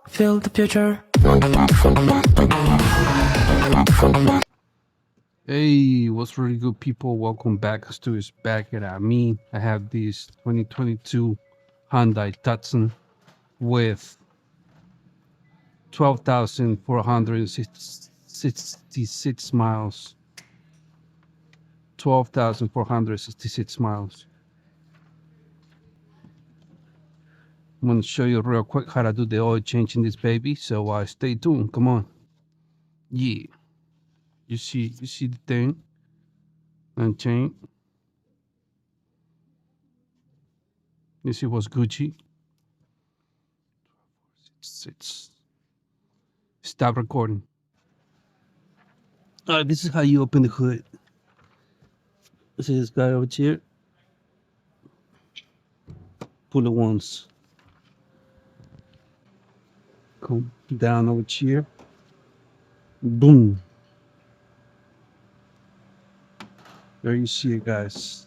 Feel the future. Hey, what's really good, people? Welcome back. Stu is back at me. I have this 2022 Hyundai Tucson with 12,466 miles. 12,466 miles. I'm going to show you real quick how to do the oil change in this baby. So stay tuned. Come on. Yeah. You see the thing? Unchained. You see what's Gucci? It's stop recording. All right, this is how you open the hood. See this guy over here? Pull it once. Come down over here. Boom. There you see it, guys.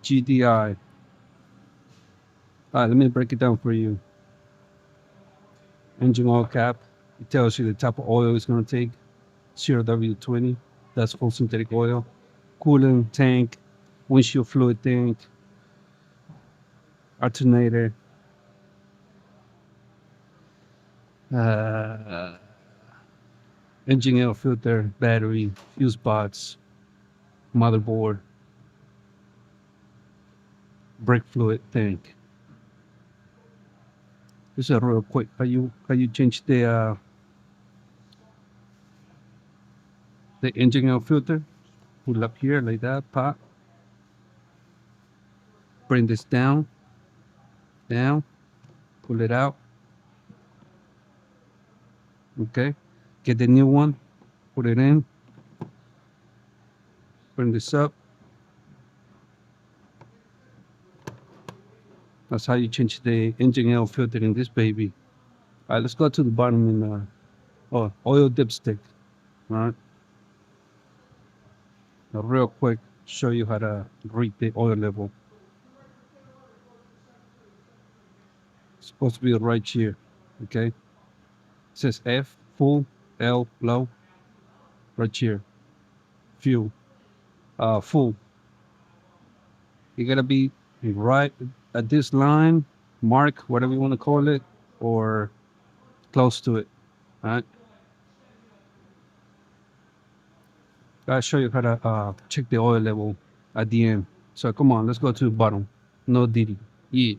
GDI. All right, let me break it down for you. Engine oil cap. It tells you the type of oil it's going to take. 0W20. That's full synthetic oil. Coolant tank. Windshield fluid tank. Alternator. Engine air filter. Battery. Fuse box. Motherboard. Brake fluid tank. This is real quick. How you change the engine oil filter? Pull up here like that. Pop. Bring this down. Pull it out. Okay. Get the new one. Put it in. Bring this up. That's how you change the engine oil filter in this baby. All right, let's go to the bottom in oil dipstick. All right. Now, real quick, show you how to read the oil level. It's supposed to be right here. Okay. It says F full, L low. Right here. Fuel. Full. You gotta be right at this line, mark, whatever you want to call it, or close to it. All right. I'll show you how to check the oil level at the end. So come on, let's go to the bottom. No Diddy. Yeah.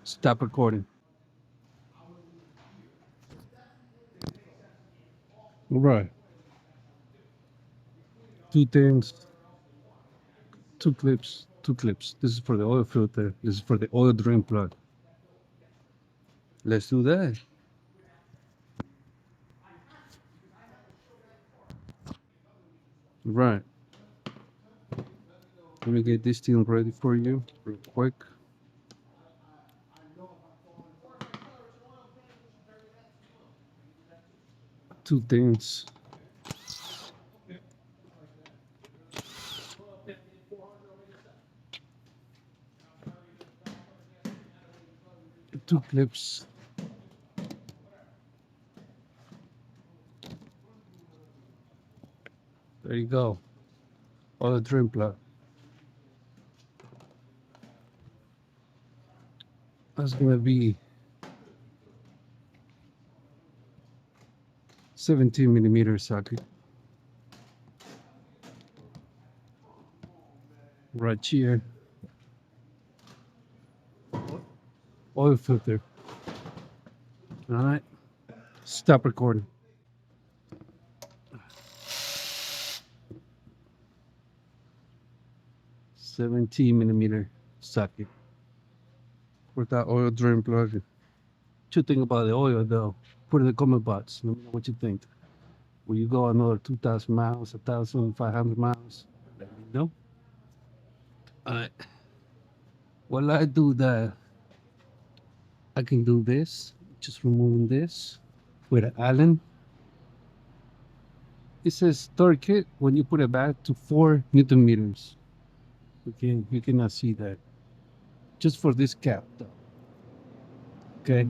Stop recording. All right. Two things. Two clips. This is for the oil filter. This is for the oil drain plug. Let's do that. Right. Let me get this thing ready for you real quick. Two things. Two clips. There you go. Oil drain plug. That's gonna be 17mm socket. Right here. Oil filter. All right. Stop recording. $17mm socket for that oil drain plug. What you think about the oil though? Put in the comment box. Let me know what you think. Will you go another 2,000 miles, 1,500 miles? Let me know. Alright. While I do that, I can do this. Just removing this with an Allen. It says torque it when you put it back to 4 Newton meters. Okay, you cannot see that. Just for this cap though. Okay.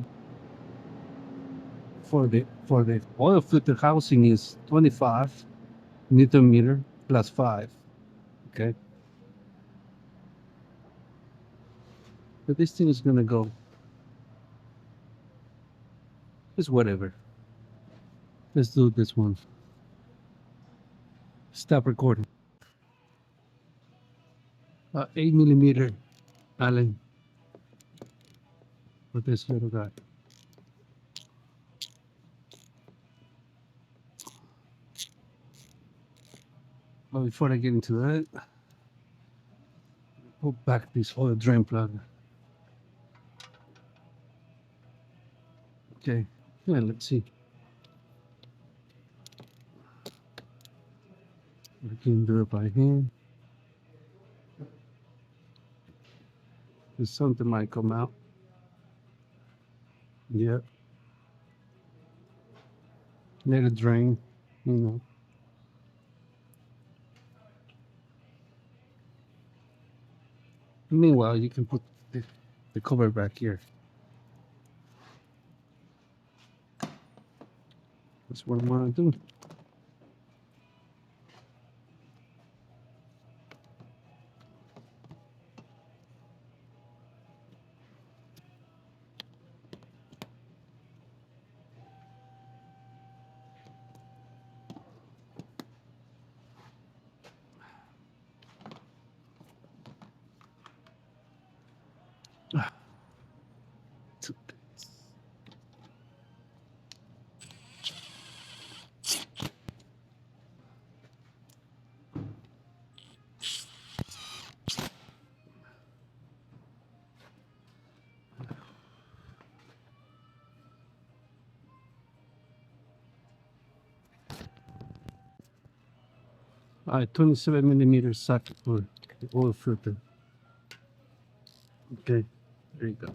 For the oil filter housing is 25 Newton meter plus 5. Okay. But this thing is gonna go. It's whatever. Let's do this one. Stop recording. 8 millimeter Allen for this little guy. But before I get into that, pull back this oil drain plug. Okay. Yeah, let's see. We can do it by hand. There's something might come out. Yeah. Let it drain, you know. Meanwhile, you can put the cover back here. That's what I want to do. All right, 27 millimeter socket for the oil filter. Okay, there you go.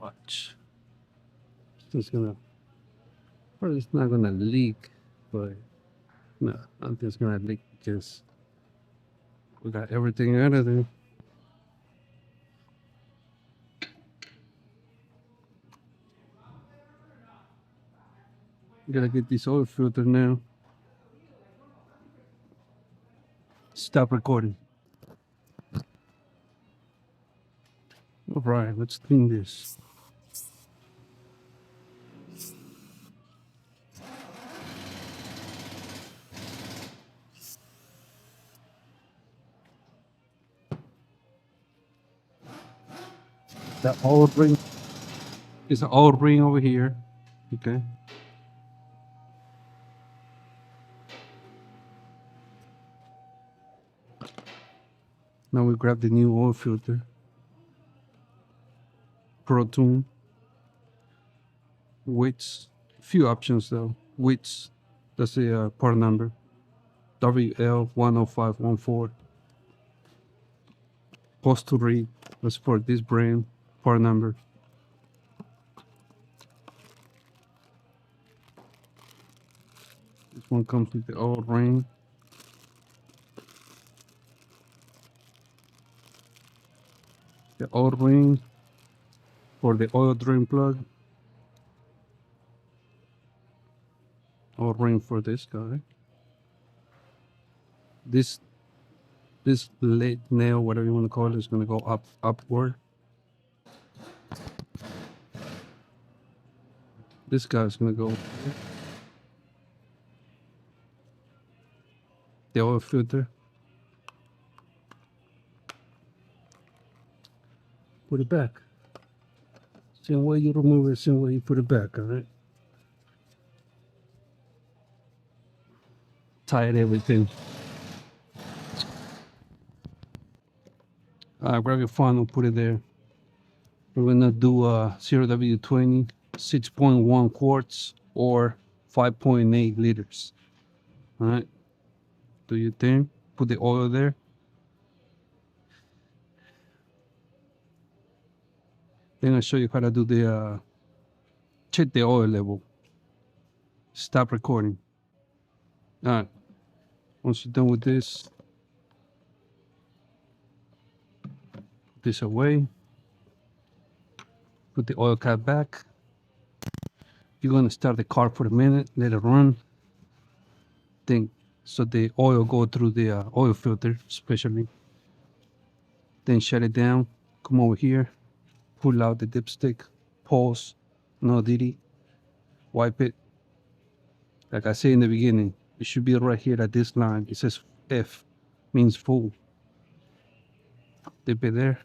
Watch. It's gonna, probably it's not gonna leak, but no, I don't think it's gonna leak because we got everything out of there. Gotta get this oil filter now. Stop recording. All right, let's clean this. That oil ring is an oil ring over here. Okay. Now we grab the new oil filter. Pro Tune. Widths. Few options though. Widths. That's the part number. WL10514. Post to read. That's for this brand. Part number. This one comes with the oil ring. The oil ring for the oil drain plug. Oil ring for this guy. This lead nail, whatever you want to call it, is going to go upward. This guy's going to go the oil filter. Put it back. Same way you remove it, same way you put it back, all right? Tight everything. Grab your funnel, put it there. We're gonna do 0W20, 6.1 quarts or 5.8 liters. All right, do your thing. Put the oil there. Then I'll show you how to do the check the oil level. Stop recording. All right. Once you're done with this, put this away. Put the oil cap back. You're gonna start the car for a minute, let it run. Then, so the oil go through the oil filter, especially. Then shut it down. Come over here. Pull out the dipstick. Pause. No diddy. Wipe it. Like I said in the beginning, it should be right here at this line. It says F, means full. Dip it there.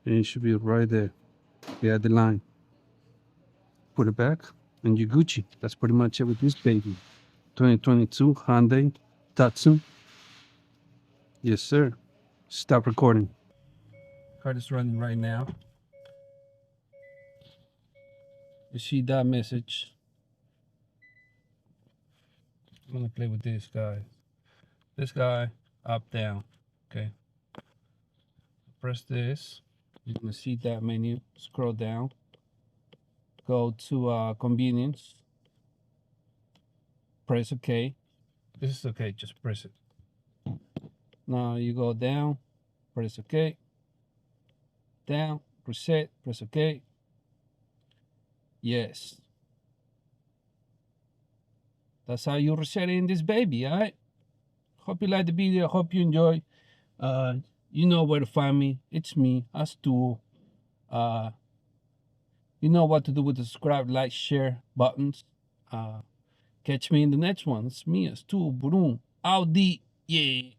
And it should be right there. Yeah, the line. Put it back, and you're Gucci. That's pretty much it with this baby. 2022 Hyundai Tucson. Yes, sir. Stop recording. Car is running right now. You see that message? I'm gonna play with this guy. This guy, up, down. Okay. Press this. You're gonna see that menu. Scroll down. Go to convenience. Press OK. This is okay. Just press it. Now you go down. Press OK. Down. Reset. Press OK. Yes. That's how you reset in this baby, alright? Hope you like the video. Hope you enjoy. You know where to find me. It's me, Astu. You know what to do with the subscribe, like, share buttons. Catch me in the next one. It's me, Astu. Boom. Audi. Yeah.